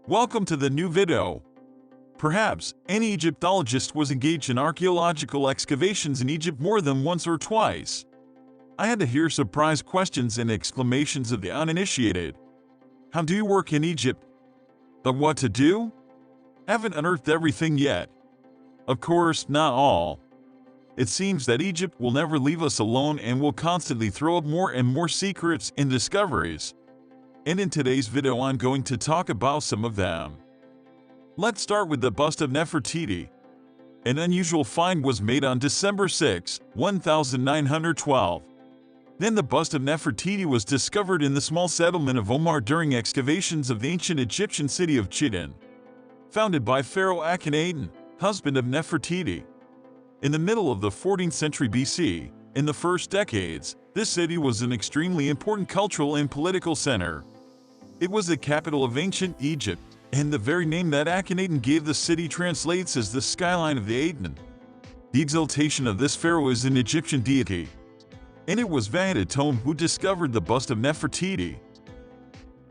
Welcome to the new video. Perhaps any Egyptologist was engaged in archaeological excavations in Egypt more than once or twice. I had to hear surprised questions and exclamations of the uninitiated. How do you work in Egypt? But what to do? Haven't unearthed everything yet. Of course, not all. It seems that Egypt will never leave us alone and will constantly throw up more and more secrets and discoveries. And in today's video I'm going to talk about some of them. Let's start with the Bust of Nefertiti. An unusual find was made on December 6, 1912. Then the Bust of Nefertiti was discovered in the small settlement of Omar during excavations of the ancient Egyptian city of Chidin, founded by Pharaoh Akhenaten, husband of Nefertiti. In the middle of the 14th century BC, in the first decades, this city was an extremely important cultural and political center. It was the capital of ancient Egypt, and the very name that Akhenaten gave the city translates as the skyline of the Aten. The exaltation of this pharaoh is an Egyptian deity, and it was Akhenaten who discovered the Bust of Nefertiti.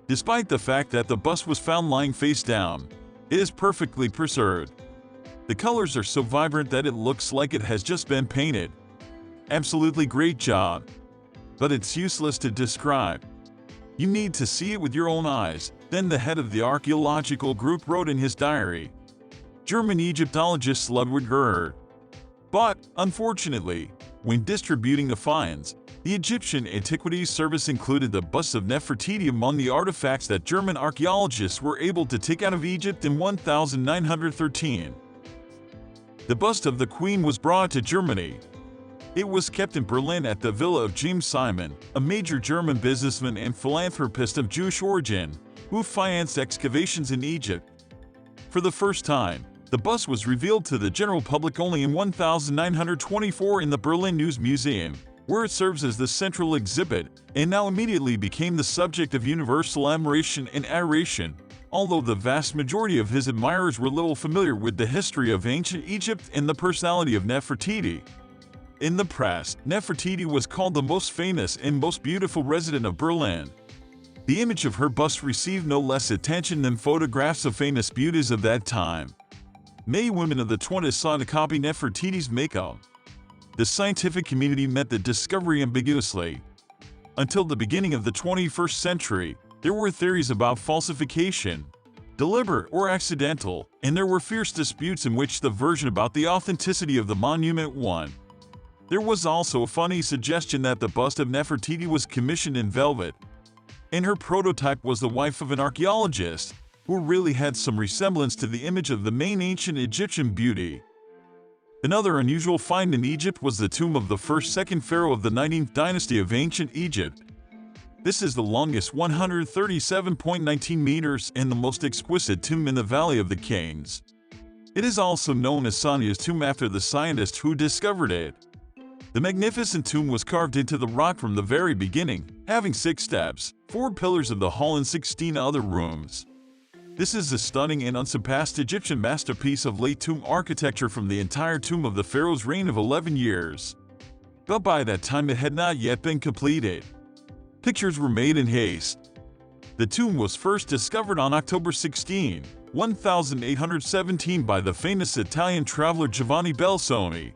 Despite the fact that the bust was found lying face down, it is perfectly preserved. The colors are so vibrant that it looks like it has just been painted. Absolutely great job. But it's useless to describe. You need to see it with your own eyes. Then the head of the archaeological group wrote in his diary, German Egyptologist Ludwig Erhard. But, unfortunately, when distributing the finds, the Egyptian Antiquities Service included the Bust of Nefertiti among the artifacts that German archaeologists were able to take out of Egypt in 1913. The bust of the Queen was brought to Germany. It was kept in Berlin at the villa of James Simon, a major German businessman and philanthropist of Jewish origin, who financed excavations in Egypt. For the first time, the bust was revealed to the general public only in 1924 in the Berlin News Museum, where it serves as the central exhibit, and now immediately became the subject of universal admiration and adoration, although the vast majority of his admirers were little familiar with the history of ancient Egypt and the personality of Nefertiti. In the press, Nefertiti was called the most famous and most beautiful resident of Berlin. The image of her bust received no less attention than photographs of famous beauties of that time. Many women of the 20s sought to copy Nefertiti's makeup. The scientific community met the discovery ambiguously. Until the beginning of the 21st century, there were theories about falsification, deliberate or accidental, and there were fierce disputes in which the version about the authenticity of the monument won. There was also a funny suggestion that the bust of Nefertiti was commissioned in velvet, and her prototype was the wife of an archaeologist, who really had some resemblance to the image of the main ancient Egyptian beauty. Another unusual find in Egypt was the tomb of the second pharaoh of the 19th dynasty of ancient Egypt. This is the longest 137.19 meters and the most exquisite tomb in the Valley of the Kings. It is also known as Sania's tomb after the scientist who discovered it. The magnificent tomb was carved into the rock from the very beginning, having 6 steps, 4 pillars of the hall and 16 other rooms. This is a stunning and unsurpassed Egyptian masterpiece of late tomb architecture from the entire tomb of the pharaoh's reign of 11 years. But by that time it had not yet been completed. Pictures were made in haste. The tomb was first discovered on October 16, 1817 by the famous Italian traveler Giovanni Belzoni.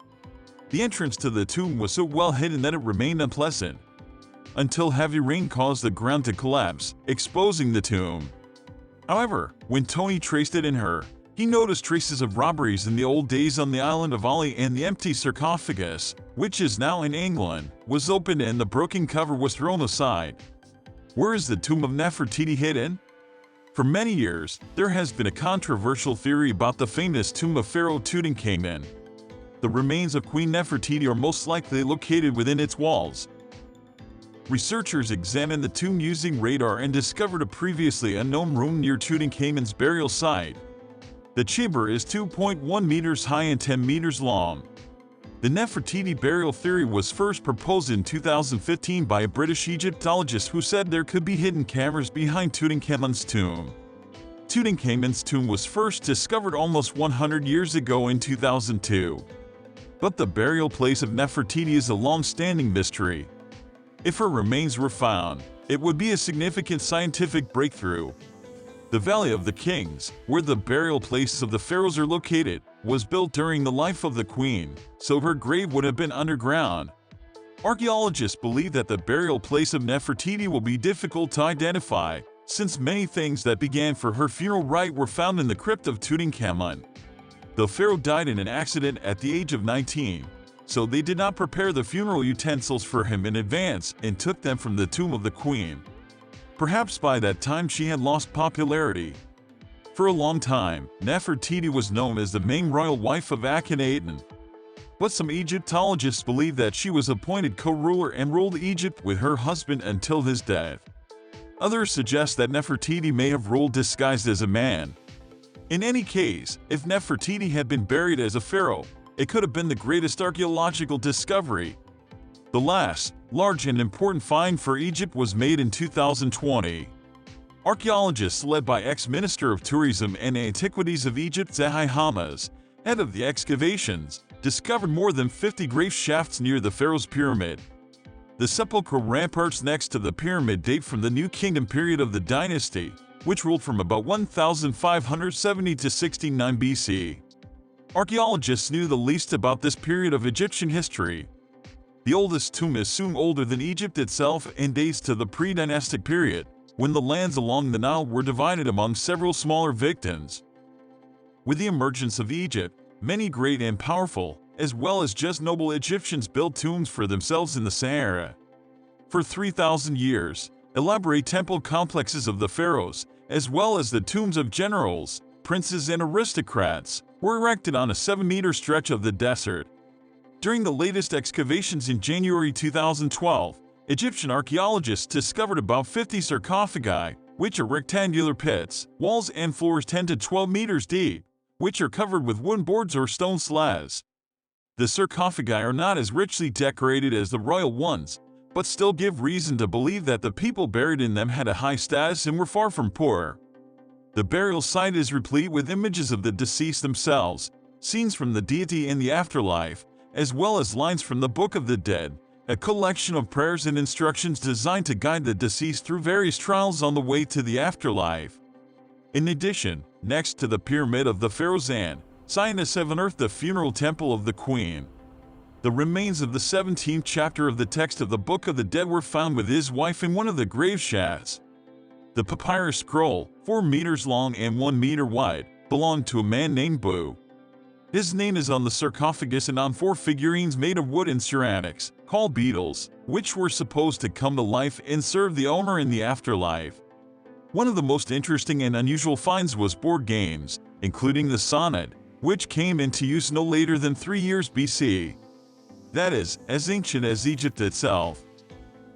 The entrance to the tomb was so well hidden that it remained unpleasant, until heavy rain caused the ground to collapse, exposing the tomb. However, when Tony traced it in her, he noticed traces of robberies in the old days on the island of Ali, and the empty sarcophagus, which is now in England, was opened and the broken cover was thrown aside. Where is the tomb of Nefertiti hidden? For many years, there has been a controversial theory about the famous tomb of Pharaoh Tutankhamun. The remains of Queen Nefertiti are most likely located within its walls. Researchers examined the tomb using radar and discovered a previously unknown room near Tutankhamun's burial site. The chamber is 2.1 meters high and 10 meters long. The Nefertiti burial theory was first proposed in 2015 by a British Egyptologist who said there could be hidden cameras behind Tutankhamun's tomb. Tutankhamun's tomb was first discovered almost 100 years ago in 2002. But the burial place of Nefertiti is a long-standing mystery. If her remains were found, it would be a significant scientific breakthrough. The Valley of the Kings, where the burial places of the pharaohs are located, was built during the life of the queen, so her grave would have been underground. Archaeologists believe that the burial place of Nefertiti will be difficult to identify, since many things that began for her funeral rite were found in the crypt of Tutankhamun. The pharaoh died in an accident at the age of 19, so they did not prepare the funeral utensils for him in advance and took them from the tomb of the queen. Perhaps by that time she had lost popularity. For a long time, Nefertiti was known as the main royal wife of Akhenaten. But some Egyptologists believe that she was appointed co-ruler and ruled Egypt with her husband until his death. Others suggest that Nefertiti may have ruled disguised as a man. In any case, if Nefertiti had been buried as a pharaoh, it could have been the greatest archaeological discovery. The last, large and important find for Egypt was made in 2020. Archaeologists led by ex-Minister of Tourism and Antiquities of Egypt Zahi Hamas, head of the excavations, discovered more than 50 grave shafts near the pharaoh's pyramid. The sepulchral ramparts next to the pyramid date from the New Kingdom period of the dynasty, which ruled from about 1570 to 69 BC. Archaeologists knew the least about this period of Egyptian history. The oldest tomb is soon older than Egypt itself and dates to the pre-dynastic period, when the lands along the Nile were divided among several smaller victims. With the emergence of Egypt, many great and powerful, as well as just noble Egyptians built tombs for themselves in the Sahara. For 3,000 years, elaborate temple complexes of the pharaohs, as well as the tombs of generals, princes and aristocrats, were erected on a 7-meter stretch of the desert. During the latest excavations in January 2012, Egyptian archaeologists discovered about 50 sarcophagi, which are rectangular pits, walls and floors 10 to 12 meters deep, which are covered with wooden boards or stone slabs. The sarcophagi are not as richly decorated as the royal ones, but still give reason to believe that the people buried in them had a high status and were far from poor. The burial site is replete with images of the deceased themselves, scenes from the deity in the afterlife, as well as lines from the Book of the Dead, a collection of prayers and instructions designed to guide the deceased through various trials on the way to the afterlife. In addition, next to the pyramid of the pharaoh Zan, scientists have unearthed the funeral temple of the queen. The remains of the 17th chapter of the text of the Book of the Dead were found with his wife in one of the grave shafts. The papyrus scroll, 4 meters long and 1 meter wide, belonged to a man named Bu. His name is on the sarcophagus and on 4 figurines made of wood and ceramics, called beetles, which were supposed to come to life and serve the owner in the afterlife. One of the most interesting and unusual finds was board games, including the sonnet, which came into use no later than 3 years BC. That is, as ancient as Egypt itself.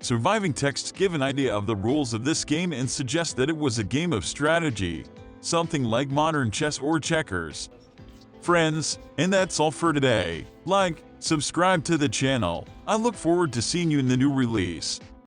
Surviving texts give an idea of the rules of this game and suggest that it was a game of strategy, something like modern chess or checkers. Friends, and that's all for today. Like, subscribe to the channel. I look forward to seeing you in the new release.